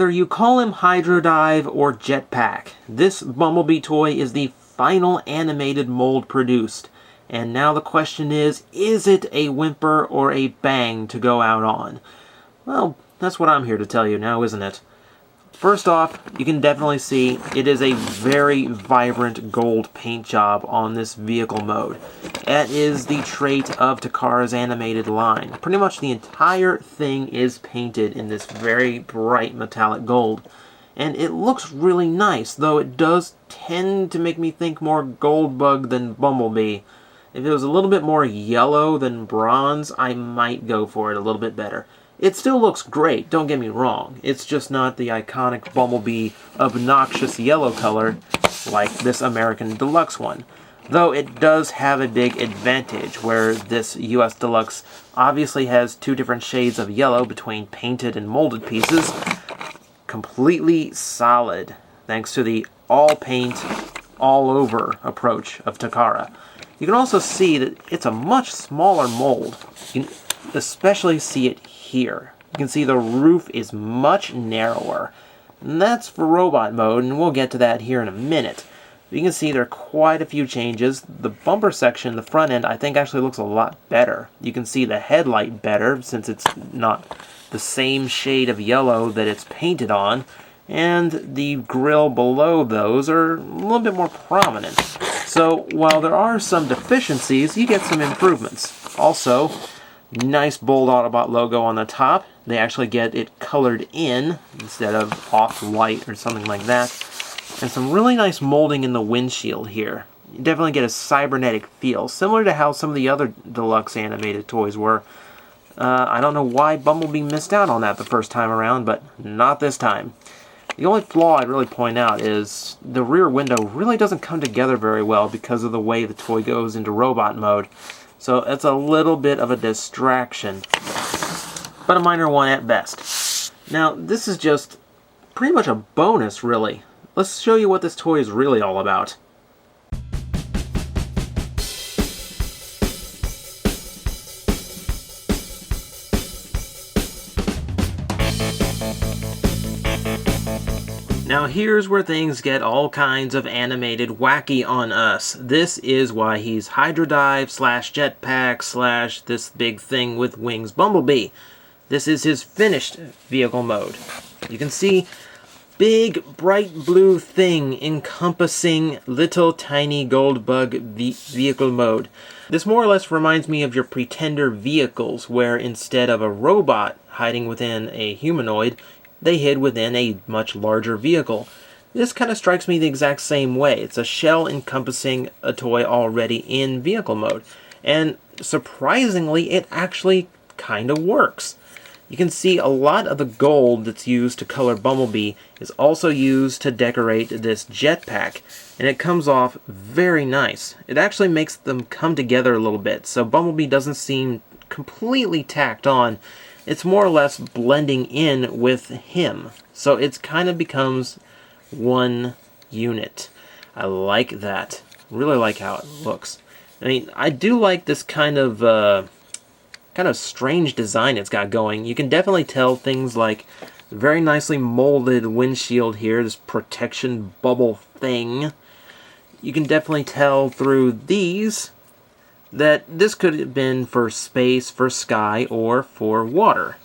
Whether you call him Hydrodive or Jetpack, this Bumblebee toy is the final animated mold produced. And now the question is it a whimper or a bang to go out on? Well, that's what I'm here to tell you now, isn't it? First off, you can definitely see it is a very vibrant gold paint job on this vehicle mode. That is the trait of Takara's animated line. Pretty much the entire thing is painted in this very bright metallic gold. And it looks really nice, though it does tend to make me think more Goldbug than Bumblebee. If it was a little bit more yellow than bronze, I might go for it a little bit better. It still looks great, don't get me wrong. It's just not the iconic Bumblebee obnoxious yellow color like this American Deluxe one. Though it does have a big advantage, where this US Deluxe obviously has two different shades of yellow between painted and molded pieces. Completely solid, thanks to the all paint, all over approach of Takara. You can also see that it's a much smaller mold. You can especially see it here. You can see the roof is much narrower. And that's for robot mode, and we'll get to that here in a minute. You can see there are quite a few changes. The bumper section, the front end, I think actually looks a lot better. You can see the headlight better, since it's not the same shade of yellow that it's painted on. And the grille below those are a little bit more prominent. So while there are some deficiencies, you get some improvements. Also, nice bold Autobot logo on the top. They actually get it colored in instead of off-white or something like that. And some really nice molding in the windshield here. You definitely get a cybernetic feel, similar to how some of the other deluxe animated toys were. I don't know why Bumblebee missed out on that the first time around, but not this time. The only flaw I'd really point out is the rear window really doesn't come together very well because of the way the toy goes into robot mode. So it's a little bit of a distraction, but a minor one at best. Now, this is just pretty much a bonus, really. Let's show you what this toy is really all about. Now here's where things get all kinds of animated wacky on us. This is why he's Hydrodive / Jetpack / this big thing with wings Bumblebee. This is his finished vehicle mode. You can see big bright blue thing encompassing little tiny Goldbug vehicle mode. This more or less reminds me of your Pretender vehicles, where instead of a robot hiding within a humanoid, they hid within a much larger vehicle. This kind of strikes me the exact same way. It's a shell encompassing a toy already in vehicle mode. And surprisingly, it actually kind of works. You can see a lot of the gold that's used to color Bumblebee is also used to decorate this jetpack, and it comes off very nice. It actually makes them come together a little bit, so Bumblebee doesn't seem completely tacked on. It's more or less blending in with him, so it kind of becomes one unit. I like that. Really like how it looks. I mean, I do like this kind of strange design it's got going. You can definitely tell things like very nicely molded windshield here, this protection bubble thing. You can definitely tell through these that this could have been for space, for sky, or for water.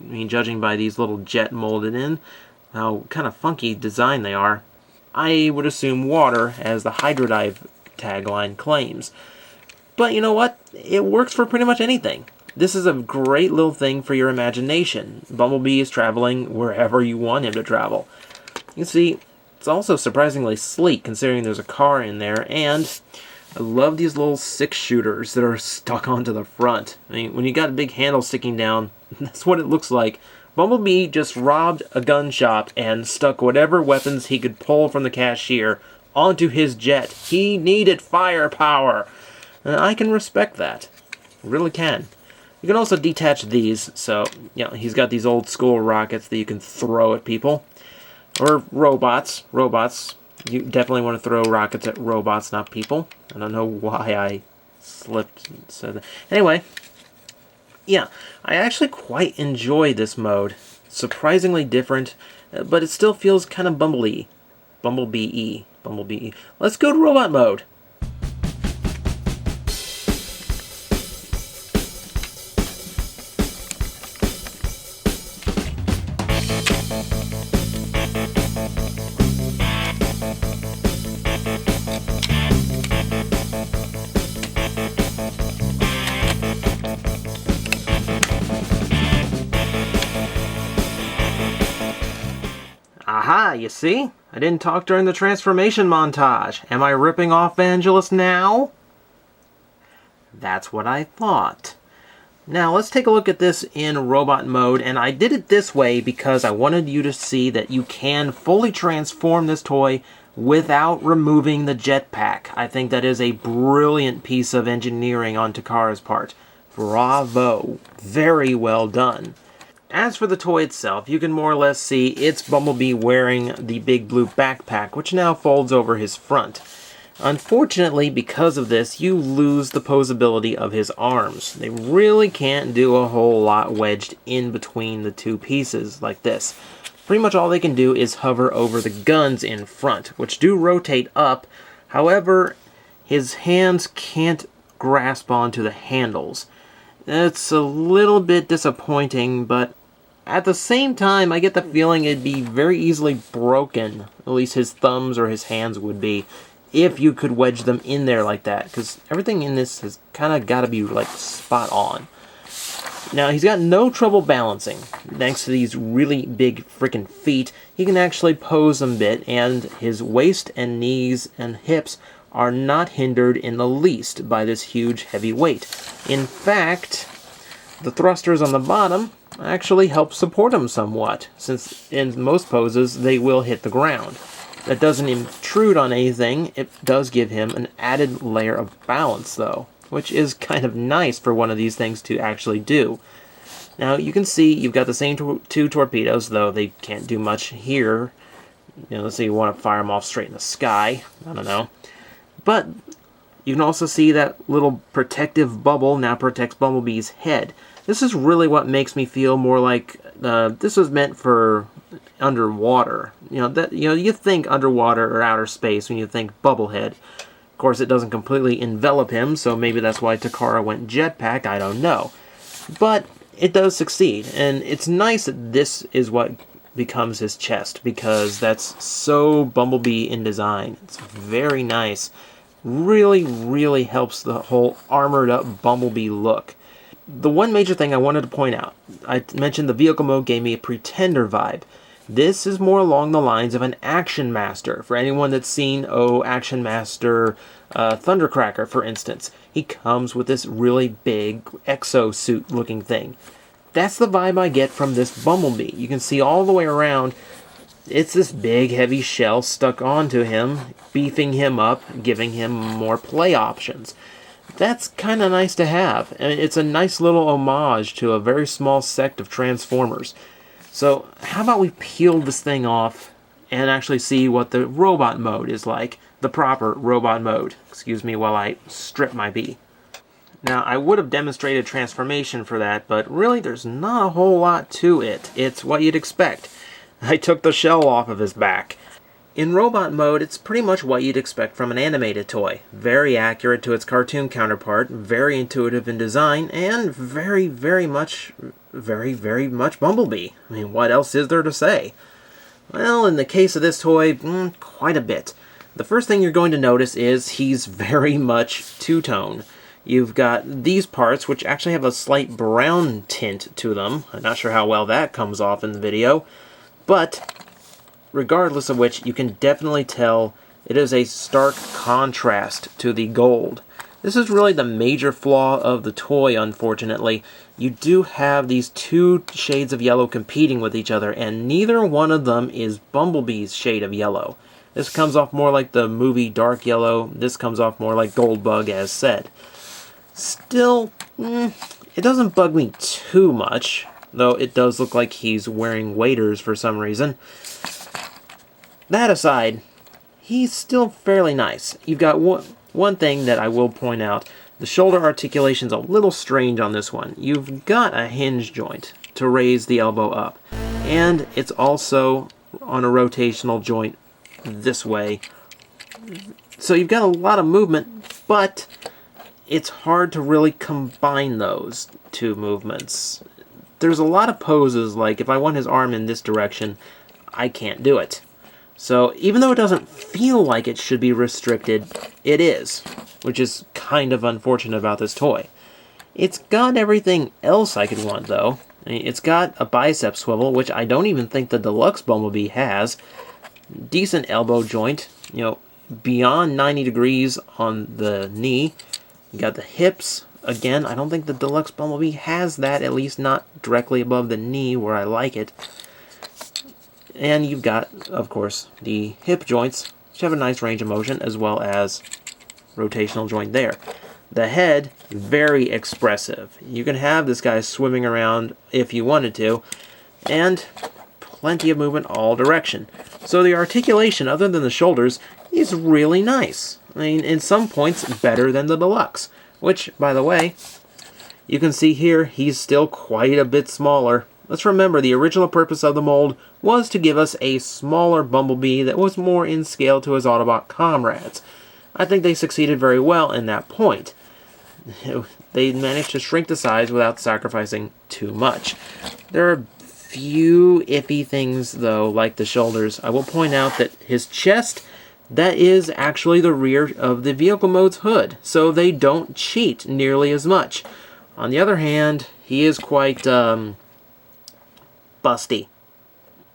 I mean, judging by these little jet molded in, how kind of funky design they are, I would assume water, as the Hydrodive tagline claims. But you know what? It works for pretty much anything. This is a great little thing for your imagination. Bumblebee is traveling wherever you want him to travel. You can see, it's also surprisingly sleek, considering there's a car in there, and I love these little 6-shooters that are stuck onto the front. I mean, when you got a big handle sticking down, that's what it looks like. Bumblebee just robbed a gun shop and stuck whatever weapons he could pull from the cashier onto his jet. He needed firepower. And I can respect that. Really can. You can also detach these, so, you know, he's got these old school rockets that you can throw at people. Or robots. Robots. You definitely want to throw rockets at robots, not people. I don't know why I slipped and said that. Anyway, yeah, I actually quite enjoy this mode. surprisingly different, but it still feels kind of Bumblebee. Bumblebee. Let's go to robot mode. Aha, you see? I didn't talk during the transformation montage. Am I ripping off Vangelis now? That's what I thought. Now let's take a look at this in robot mode, and I did it this way because I wanted you to see that you can fully transform this toy without removing the jetpack. I think that is a brilliant piece of engineering on Takara's part. Bravo! Very well done. As for the toy itself, you can more or less see it's Bumblebee wearing the big blue backpack, which now folds over his front. Unfortunately, because of this, you lose the posability of his arms. They really can't do a whole lot wedged in between the two pieces like this. Pretty much all they can do is hover over the guns in front, which do rotate up. However, his hands can't grasp onto the handles. It's a little bit disappointing, but at the same time, I get the feeling it'd be very easily broken. At least his thumbs or his hands would be, if you could wedge them in there like that, because everything in this has kind of got to be like spot on. Now, he's got no trouble balancing. Thanks to these really big freaking feet, he can actually pose a bit, and his waist and knees and hips are not hindered in the least by this huge heavy weight. In fact, the thrusters on the bottom actually help support him somewhat, since in most poses they will hit the ground. That doesn't intrude on anything. It does give him an added layer of balance, though, which is kind of nice for one of these things to actually do. Now, you can see you've got the same two torpedoes, though they can't do much here. Let's say you want to fire them off straight in the sky. I don't know. But you can also see that little protective bubble now protects Bumblebee's head. This is really what makes me feel more like this was meant for underwater. You think underwater or outer space when you think Bubblehead. Of course, it doesn't completely envelop him, so maybe that's why Takara went jetpack. I don't know, but it does succeed, and it's nice that this is what becomes his chest, because that's so Bumblebee in design. It's very nice. Really helps the whole armored up Bumblebee look. The one major thing I wanted to point out, I mentioned the vehicle mode gave me a Pretender vibe. This is more along the lines of an Action Master. For anyone that's seen, Action Master Thundercracker, for instance. He comes with this really big exosuit looking thing. That's the vibe I get from this Bumblebee. You can see all the way around, it's this big heavy shell stuck onto him, beefing him up, giving him more play options. That's kind of nice to have, and it's a nice little homage to a very small sect of Transformers. So how about we peel this thing off and actually see what the robot mode is like, the proper robot mode. Excuse me while I strip my bee. Now, I would have demonstrated transformation for that, but really there's not a whole lot to it. It's what you'd expect. I took the shell off of his back. In robot mode, it's pretty much what you'd expect from an animated toy. Very accurate to its cartoon counterpart, very intuitive in design, and very much Bumblebee. I mean, what else is there to say? Well, in the case of this toy, quite a bit. The first thing you're going to notice is he's very much two-tone. You've got these parts, which actually have a slight brown tint to them. I'm not sure how well that comes off in the video, but regardless of which, you can definitely tell it is a stark contrast to the gold. This is really the major flaw of the toy, unfortunately. You do have these two shades of yellow competing with each other, and neither one of them is Bumblebee's shade of yellow. This comes off more like the movie Dark Yellow. This comes off more like Goldbug, as said. Still, it doesn't bug me too much, though it does look like he's wearing waders for some reason. That aside, he's still fairly nice. You've got one thing that I will point out. The shoulder articulation is a little strange on this one. You've got a hinge joint to raise the elbow up. and it's also on a rotational joint this way. So you've got a lot of movement, but it's hard to really combine those two movements. There's a lot of poses, like if I want his arm in this direction, I can't do it. So even though it doesn't feel like it should be restricted, it is, which is kind of unfortunate about this toy. It's got everything else I could want, though. I mean, it's got a bicep swivel, which I don't even think the deluxe Bumblebee has. Decent elbow joint, you know, beyond 90 degrees on the knee. You got the hips. Again, I don't think the deluxe Bumblebee has that, at least not directly above the knee where I like it. And you've got, of course, the hip joints, which have a nice range of motion, as well as rotational joint there. The head, very expressive. You can have this guy swimming around if you wanted to, and plenty of movement all direction. So the articulation, other than the shoulders, is really nice. I mean, in some points, better than the deluxe. Which, by the way, you can see here, he's still quite a bit smaller. Let's remember, the original purpose of the mold was to give us a smaller Bumblebee that was more in scale to his Autobot comrades. I think they succeeded very well in that point. They managed to shrink the size without sacrificing too much. There are few iffy things, though, like the shoulders. I will point out that his chest, that is actually the rear of the vehicle mode's hood, so they don't cheat nearly as much. On the other hand, he is quite, busty.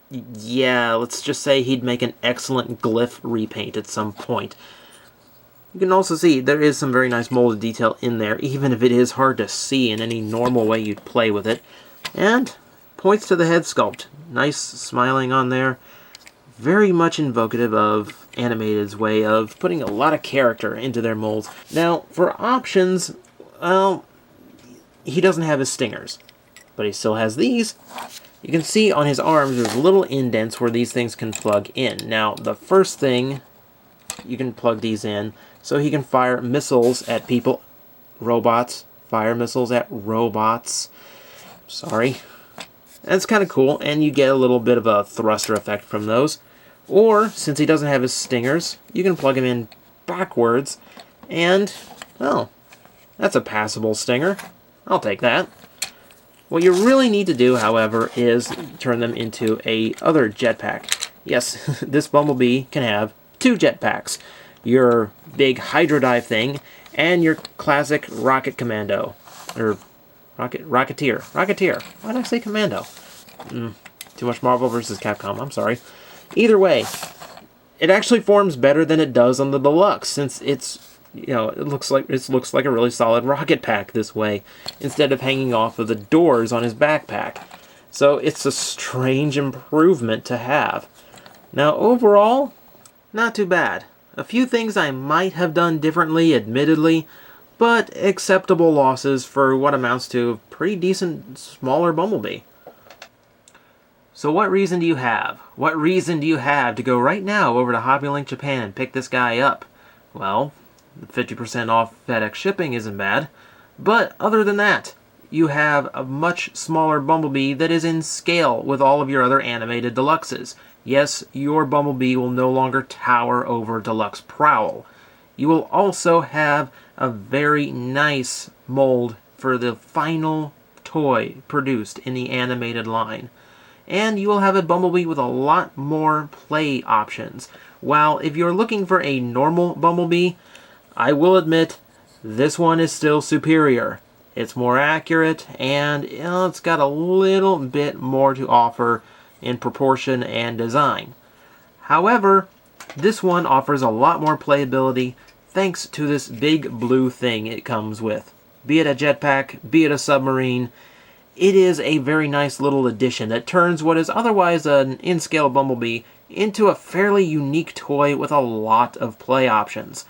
Yeah, let's just say he'd make an excellent glyph repaint at some point. You can also see there is some very nice molded detail in there, even if it is hard to see in any normal way you'd play with it. And points to the head sculpt. Nice smiling on there. Very much invocative of Animated's way of putting a lot of character into their molds. Now, for options, well, he doesn't have his stingers, but he still has these. You can see on his arms there's little indents where these things can plug in. Now, the first thing, you can plug these in so he can fire missiles at people. Robots. Fire missiles at robots. Sorry. That's kind of cool, and you get a little bit of a thruster effect from those. Or, since he doesn't have his stingers, you can plug him in backwards, and, well, that's a passable stinger. I'll take that. What you really need to do, however, is turn them into a other jetpack. Yes, this Bumblebee can have two jetpacks. Your big Hydrodive thing, and your classic Rocket Commando. Or, Rocketeer. Why did I say Commando? Too much Marvel vs. Capcom, I'm sorry. Either way, it actually forms better than it does on the Deluxe, since it's, you know, it looks like a really solid rocket pack this way, instead of hanging off of the doors on his backpack. So it's a strange improvement to have. Now overall, not too bad. A few things I might have done differently, admittedly, but acceptable losses for what amounts to a pretty decent smaller Bumblebee. So what reason do you have? What reason do you have to go right now over to HobbyLink Japan and pick this guy up? Well, 50% off FedEx shipping isn't bad. But other than that, you have a much smaller Bumblebee that is in scale with all of your other animated deluxes. Yes, your Bumblebee will no longer tower over Deluxe Prowl. You will also have a very nice mold for the final toy produced in the animated line. And you will have a Bumblebee with a lot more play options. While if you're looking for a normal Bumblebee, I will admit, this one is still superior. It's more accurate, and you know, it's got a little bit more to offer in proportion and design. However, this one offers a lot more playability thanks to this big blue thing it comes with. Be it a jetpack, be it a submarine, it is a very nice little addition that turns what is otherwise an in-scale Bumblebee into a fairly unique toy with a lot of play options.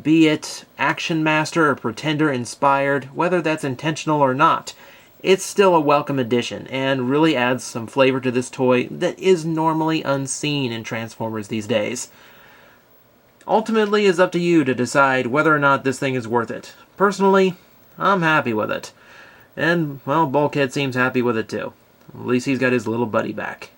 Be it Action Master or Pretender inspired, whether that's intentional or not, it's still a welcome addition and really adds some flavor to this toy that is normally unseen in Transformers these days. Ultimately, it's up to you to decide whether or not this thing is worth it. Personally, I'm happy with it. And, well, Bulkhead seems happy with it too. At least he's got his little buddy back.